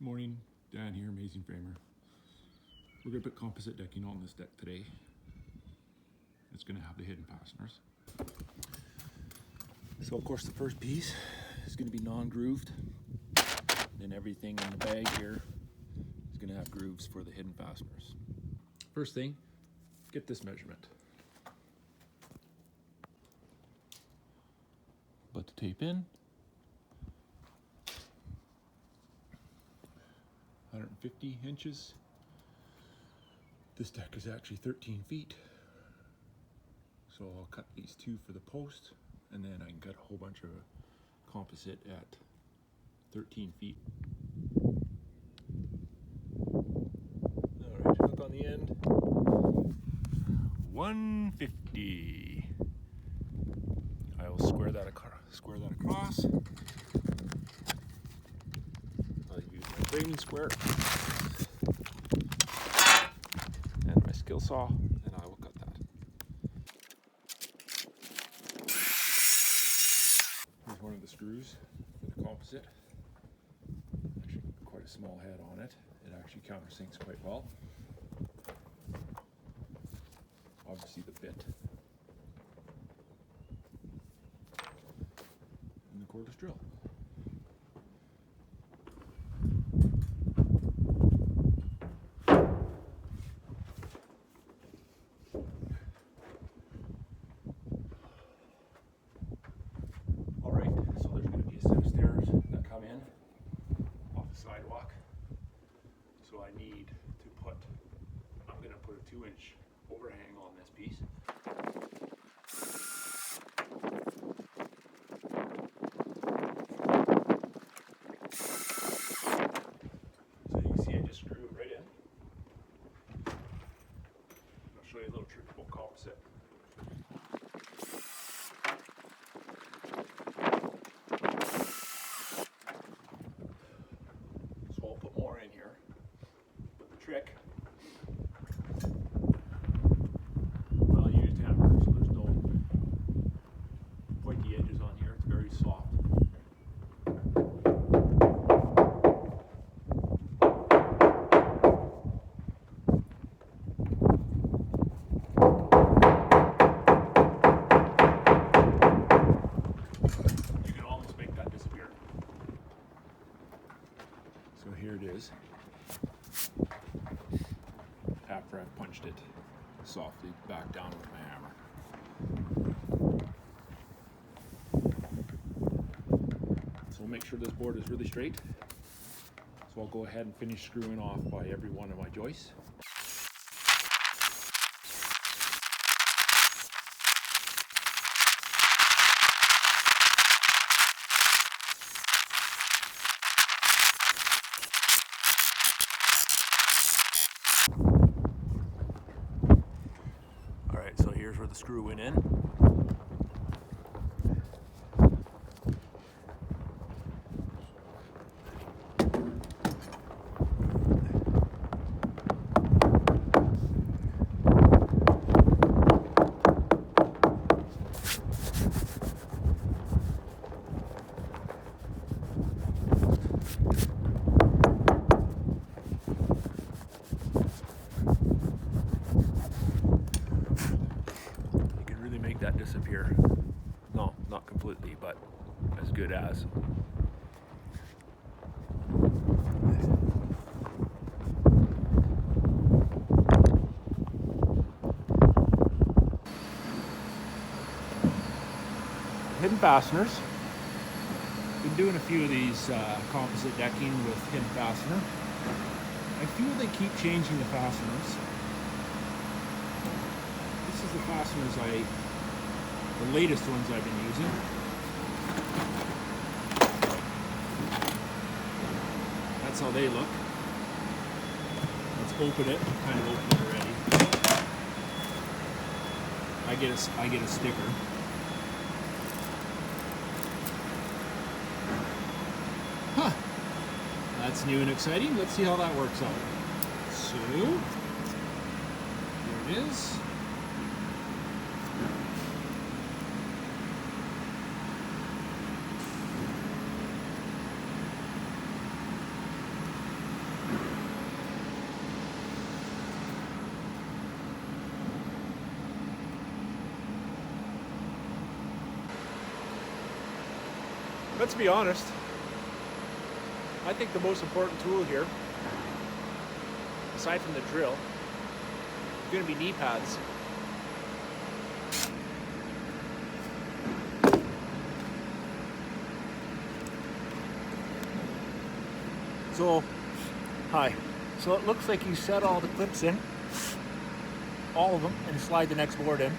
Morning, Dan here, Amazing Framer. We're going to put composite decking on this deck today. It's going to have the hidden fasteners. So of course the first piece is going to be non-grooved. And everything in the bag here is going to have grooves for the hidden fasteners. First thing, get this measurement. Put the tape in. 150 inches. This deck is actually 13 feet. So I'll cut these two for the post, and then I can cut a whole bunch of composite at 13 feet. Alright, hook on the end. 150. I will square that across. I'll use my framing square and my skill saw, and I will cut that. Here's one of the screws for the composite. Actually, quite a small head on it. It actually countersinks quite well. Obviously the bit. And the cordless drill. Alright, so there's going to be a set of stairs that come in off the sidewalk. So I'm going to put a 2-inch overhang on this piece. So you can see I just screw it right in. I'll show you a little trick about composite. So I'll put more in here. But the trick, well, I used hammer, so there's no pointy edges on here. It's very soft. You can almost make that disappear. So here it is. After I've punched it softly back down with my hammer. So we'll make sure this board is really straight. So I'll go ahead and finish screwing off by every one of my joists. Alright, so here's where the screw went in. Make that disappear. No, not completely, but as good as. Hidden fasteners. Been doing a few of these composite decking with hidden fastener. I feel they keep changing the fasteners. This is the fasteners the latest ones I've been using. That's how they look. Let's open it. Kind of open it already. I get a sticker. Huh. That's new and exciting. Let's see how that works out. So here it is. let's be honest, I think the most important tool here, aside from the drill, is going to be knee pads. So, hi. So it looks like you set all the clips in, all of them, and slide the next board in.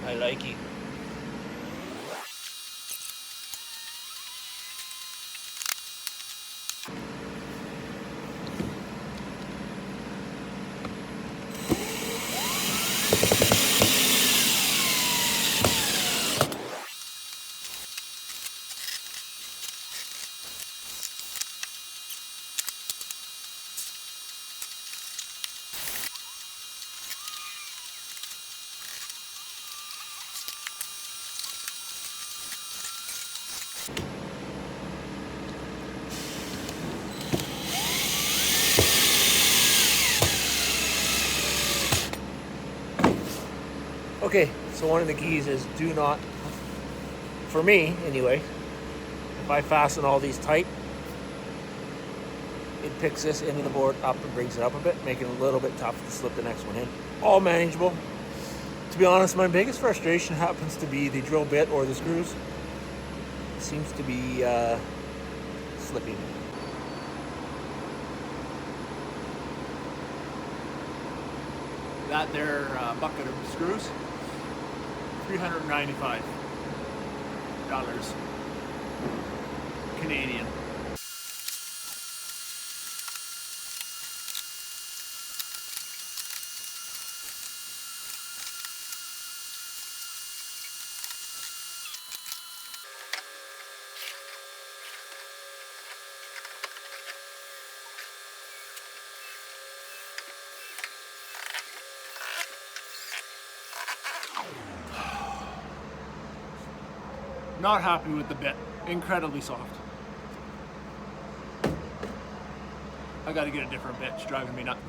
I like it. Okay, so one of the keys is do not, for me anyway, if I fasten all these tight, it picks this end of the board up and brings it up a bit, making it a little bit tough to slip the next one in. All manageable. To be honest, my biggest frustration happens to be the drill bit or the screws. It seems to be slipping. That there bucket of screws, $395 Canadian. Not happy with the bit. Incredibly soft. I gotta get a different bit. It's driving me nuts.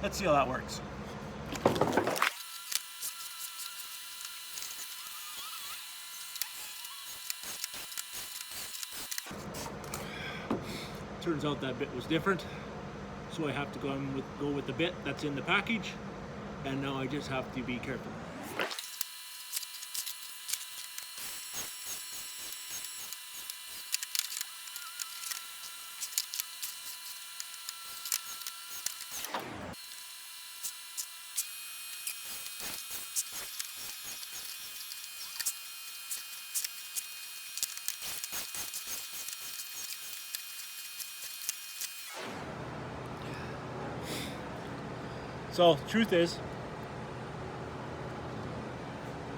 Let's see how that works. Turns out that bit was different, so I have to go with the bit that's in the package, and now I just have to be careful. So, truth is,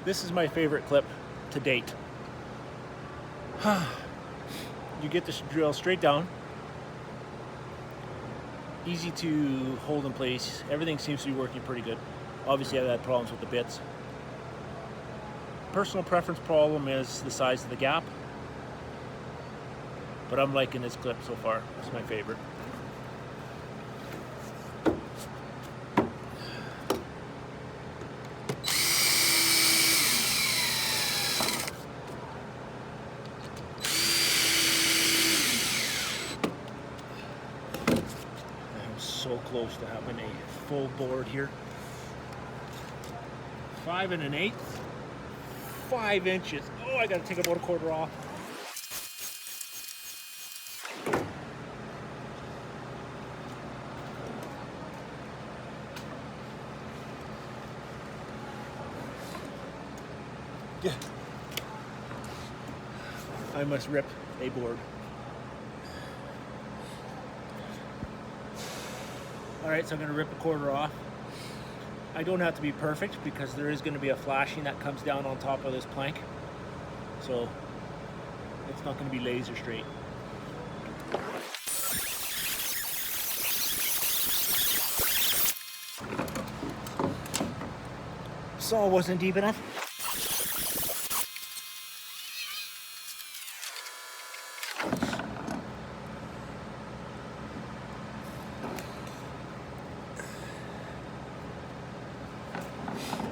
this is my favorite clip to date. You get this drill straight down, easy to hold in place. Everything seems to be working pretty good. Obviously, I've had problems with the bits. Personal preference problem is the size of the gap, but I'm liking this clip so far. It's my favorite. close to having a full board here. 5 1/8, 5 inches. Oh, I gotta take about a quarter off. Yeah. I must rip a board. All right, so I'm gonna rip a quarter off. I don't have to be perfect because there is gonna be a flashing that comes down on top of this plank. So it's not gonna be laser straight. Saw wasn't deep enough.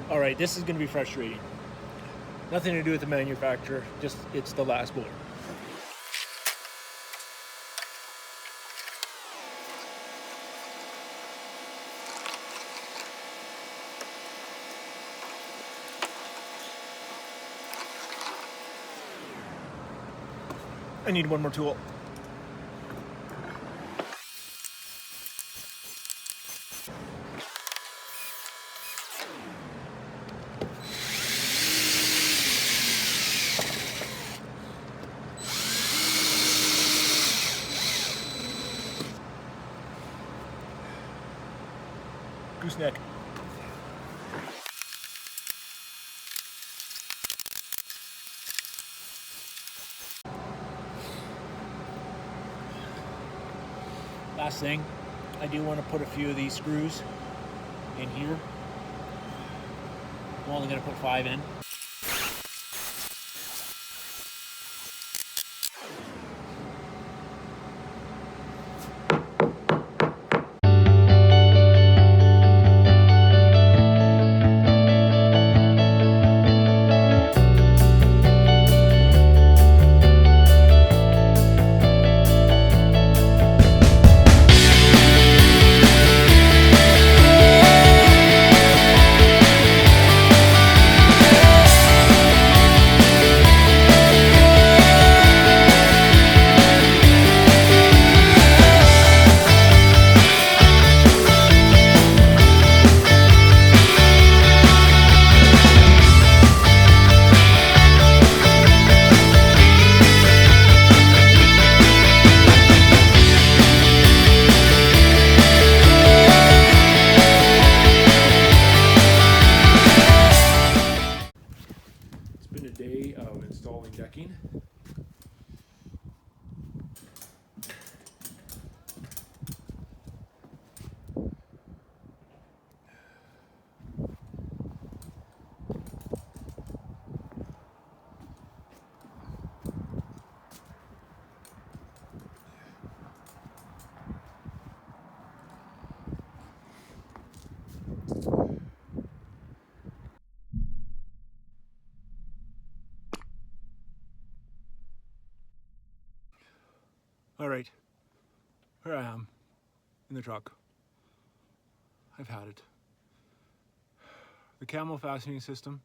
All right, this is going to be frustrating. Nothing to do with the manufacturer, just it's the last board. I need one more tool. Gooseneck. Last thing, I do want to put a few of these screws in here. I'm only going to put 5 in. Been a day of installing decking. All right, here I am in the truck. I've had it. The camo fastening system,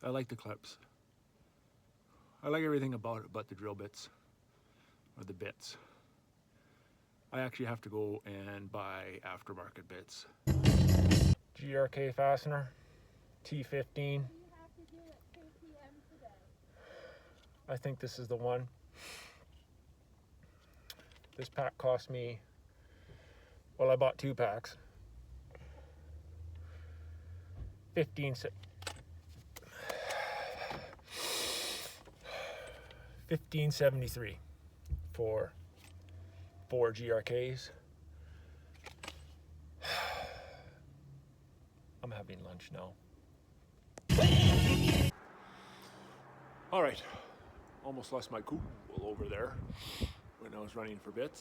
I like the clips. I like everything about it but the drill bits, or the bits. I actually have to go and buy aftermarket bits. GRK fastener, T15. I think this is the one. This pack cost me, well, I bought 2 packs. $15.73 for 4 GRKs. I'm having lunch now. All right, almost lost my cool over there when I was running for bits.